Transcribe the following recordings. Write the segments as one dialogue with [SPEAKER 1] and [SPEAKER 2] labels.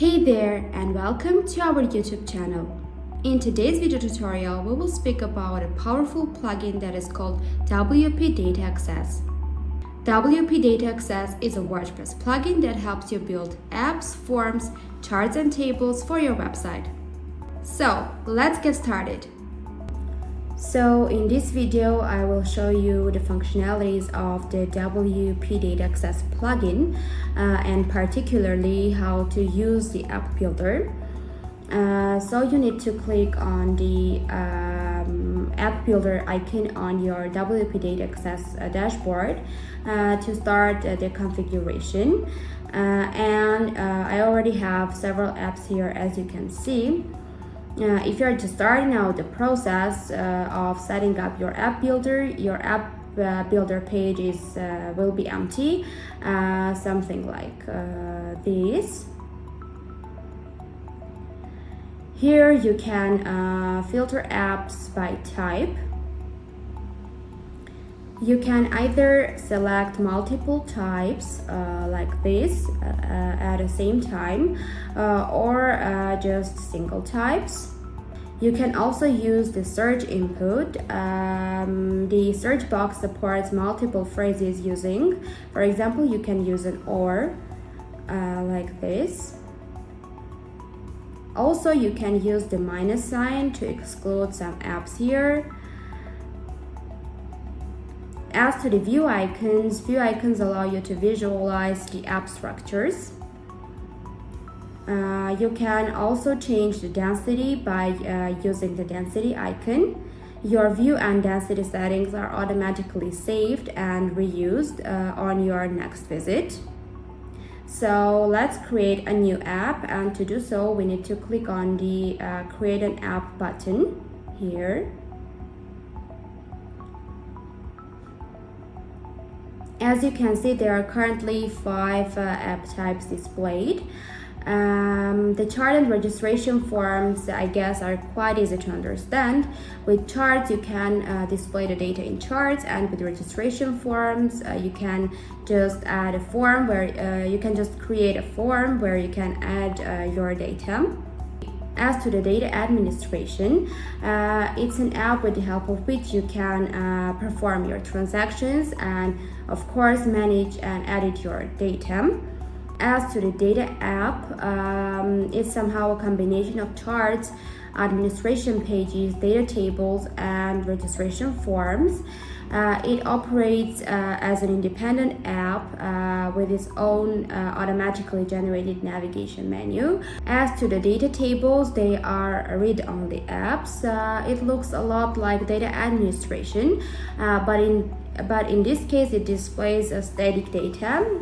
[SPEAKER 1] Hey there and welcome to our YouTube channel. In today's video tutorial, we will speak about a powerful plugin that is called WP Data Access. WP Data Access is a WordPress plugin that helps you build apps, forms, charts, and tables for your website. So let's get started. So in this video, I will show you the functionalities of the WP Data Access plugin and particularly how to use the app builder. So you need to click on the app builder icon on your WP Data Access dashboard to start the configuration. I already have several apps here, as you can see. If you're just starting out the process of setting up your app builder, your app builder page will be empty, something like this. Here you can filter apps by type. You can either select multiple types like this at the same time or just single types. You can also use the search input. The search box supports multiple phrases using, for example, you can use an or like this. Also, you can use the minus sign to exclude some apps here. As to the view icons allow you to visualize the app structures. You can also change the density by using the density icon. Your view and density settings are automatically saved and reused on your next visit. So let's create a new app, and to do so we need to click on the create an app button here. As you can see, there are currently 5 app types displayed. The chart and registration forms, I guess, are quite easy to understand. With charts, you can display the data in charts, and with registration forms, you can just add a form where you can just create a form where you can add your data. As to the data administration, it's an app with the help of which you can perform your transactions and, of course, manage and edit your data. As to the data app, it's somehow a combination of charts, administration pages, data tables, and registration forms. It operates as an independent app with its own automatically generated navigation menu. As to the data tables, they are read-only apps. It looks a lot like data administration, but in this case, it displays a static data.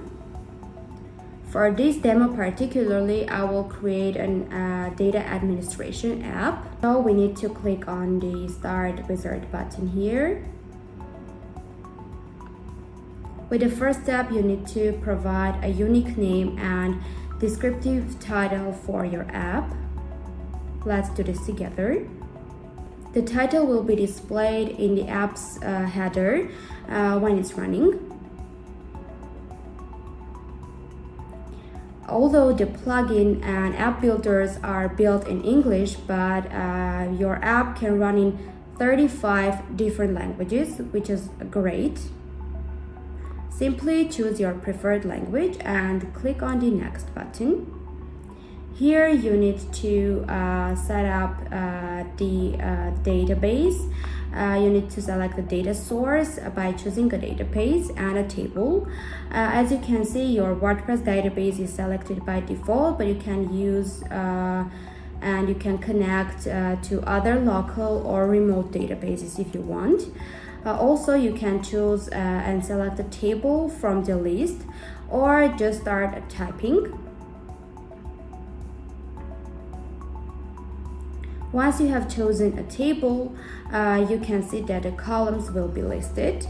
[SPEAKER 1] For this demo particularly, I will create a data administration app. So we need to click on the Start Wizard button here. With the first step, you need to provide a unique name and descriptive title for your app. Let's do this together. The title will be displayed in the app's header when it's running. Although the plugin and app builders are built in English, but your app can run in 35 different languages, which is great. Simply choose your preferred language and click on the Next button. Here you need to set up the database. You need to select the data source by choosing a database and a table. As you can see, your WordPress database is selected by default, but you can use and you can connect to other local or remote databases if you want. Also, you can choose and select a table from the list or just start typing. Once you have chosen a table, you can see that the columns will be listed.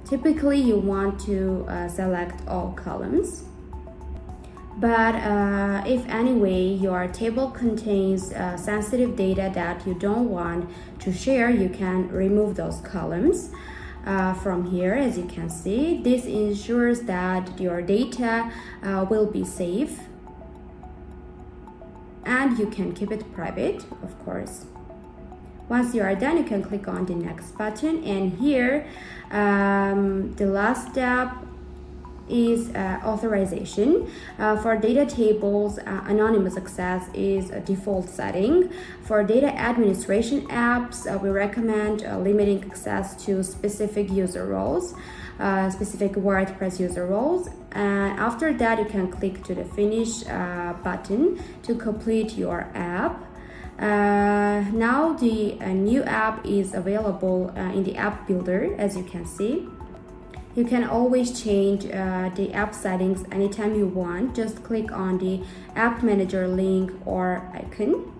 [SPEAKER 1] Typically, you want to select all columns. But if anyway your table contains sensitive data that you don't want to share, you can remove those columns. from here. As you can see, this ensures that your data will be safe, and you can keep it private, of course. Once you are done, you can click on the next button, and here the last step is authorization. For data tables, anonymous access is a default setting. For data administration apps, we recommend limiting access to specific user roles, specific WordPress user roles. And after that, you can click to the finish button to complete your app. Now the new app is available in the app builder, as you can see. You can always change the app settings anytime you want. Just click on the app manager link or icon.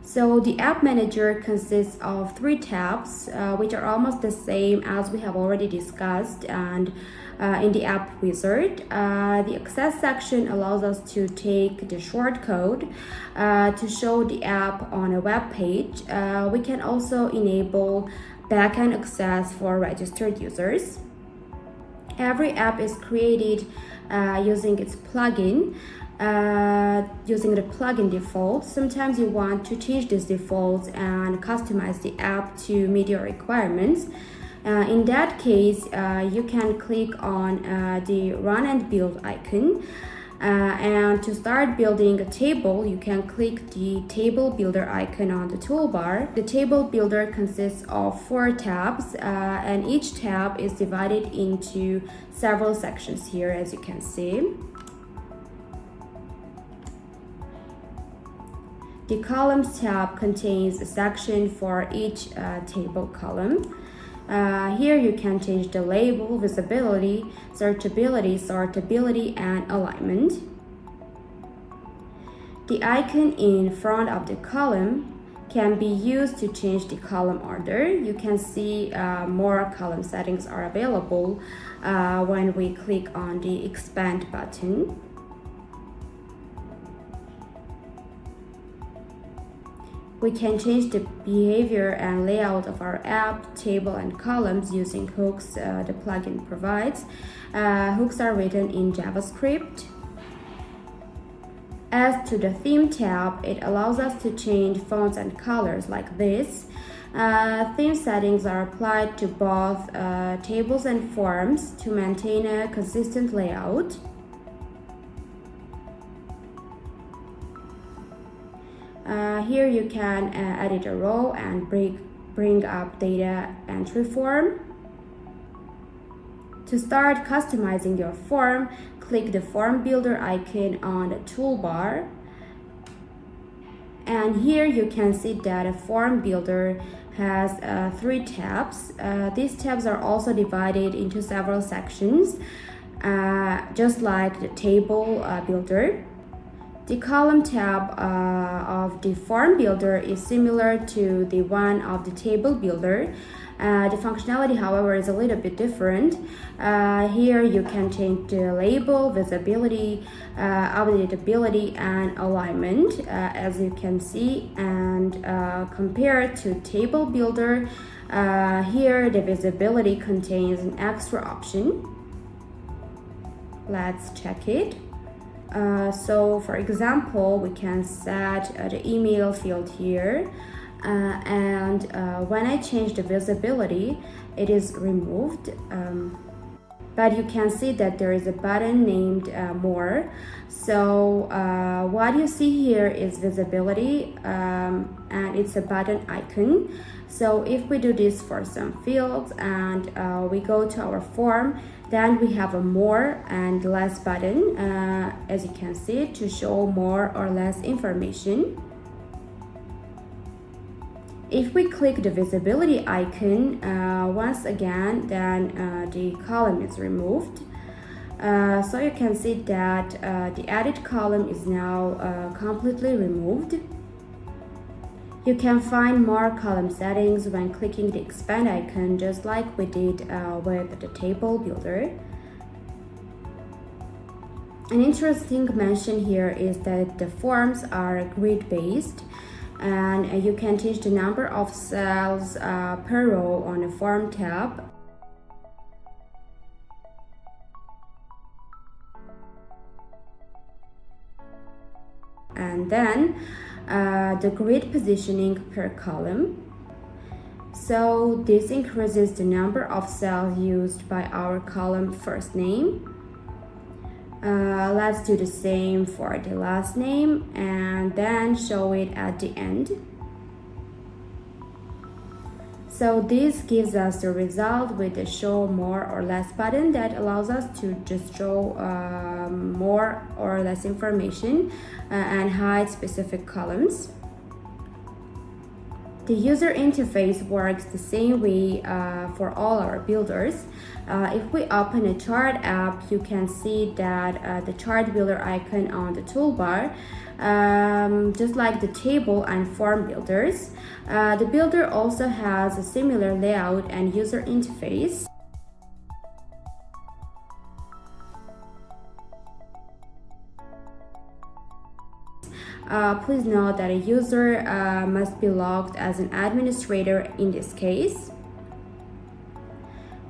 [SPEAKER 1] So the app manager consists of 3 tabs, which are almost the same as we have already discussed, and in the app wizard. The access section allows us to take the shortcode to show the app on a web page. We can also enable backend access for registered users. Every app is created using its plugin. Using the plugin default. Sometimes you want to change these defaults and customize the app to meet your requirements. In that case, you can click on the run and build icon. And to start building a table, you can click the table builder icon on the toolbar. The table builder consists of 4 tabs, and each tab is divided into several sections here, as you can see. The columns tab contains a section for each table column. Here you can change the label, visibility, searchability, sortability, and alignment. The icon in front of the column can be used to change the column order. You can see more column settings are available when we click on the expand button. We can change the behavior and layout of our app, table, and columns using hooks the plugin provides. Hooks are written in JavaScript. As to the theme tab, it allows us to change fonts and colors like this. Theme settings are applied to both tables and forms to maintain a consistent layout. Here you can edit a row and bring up data entry form. To start customizing your form, click the form builder icon on the toolbar. And here you can see that a form builder has 3 tabs. These tabs are also divided into several sections, just like the table builder. The column tab of the form builder is similar to the one of the table builder. The functionality, however, is a little bit different. Here you can change the label, visibility, updatability, and alignment, as you can see. And compared to table builder, here the visibility contains an extra option. Let's check it. So for example, we can set the email field here, and when I change the visibility, it is removed, but you can see that there is a button named more. So what you see here is visibility, and it's a button icon. So if we do this for some fields and we go to our form, then we have a more and less button, as you can see, to show more or less information. If we click the visibility icon once again, then the column is removed. So you can see that the edit column is now completely removed. You can find more column settings when clicking the expand icon, just like we did with the table builder. An interesting mention here is that the forms are grid-based. and you can change the number of cells per row on the Form tab. And then the grid positioning per column. So this increases the number of cells used by our column first name. Let's do the same for the last name and then show it at the end. So this gives us the result with the show more or less button that allows us to just show more or less information and hide specific columns. The user interface works the same way for all our builders. If we open a chart app, you can see that the chart builder icon on the toolbar, just like the table and form builders. The builder also has a similar layout and user interface. Please note that a user must be logged as an administrator in this case.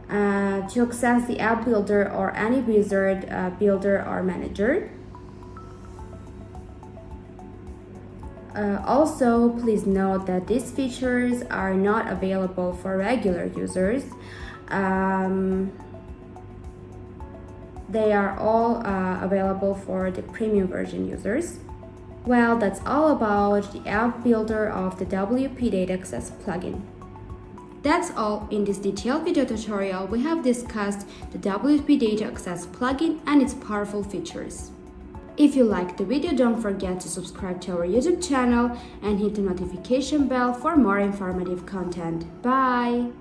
[SPEAKER 1] To access the app builder or any wizard, builder or manager. Also, please note that these features are not available for regular users. They are all available for the premium version users. Well, that's all about the app builder of the WP Data Access plugin. That's all. In this detailed video tutorial, we have discussed the WP Data Access plugin and its powerful features. If you liked the video, don't forget to subscribe to our YouTube channel and hit the notification bell for more informative content. Bye!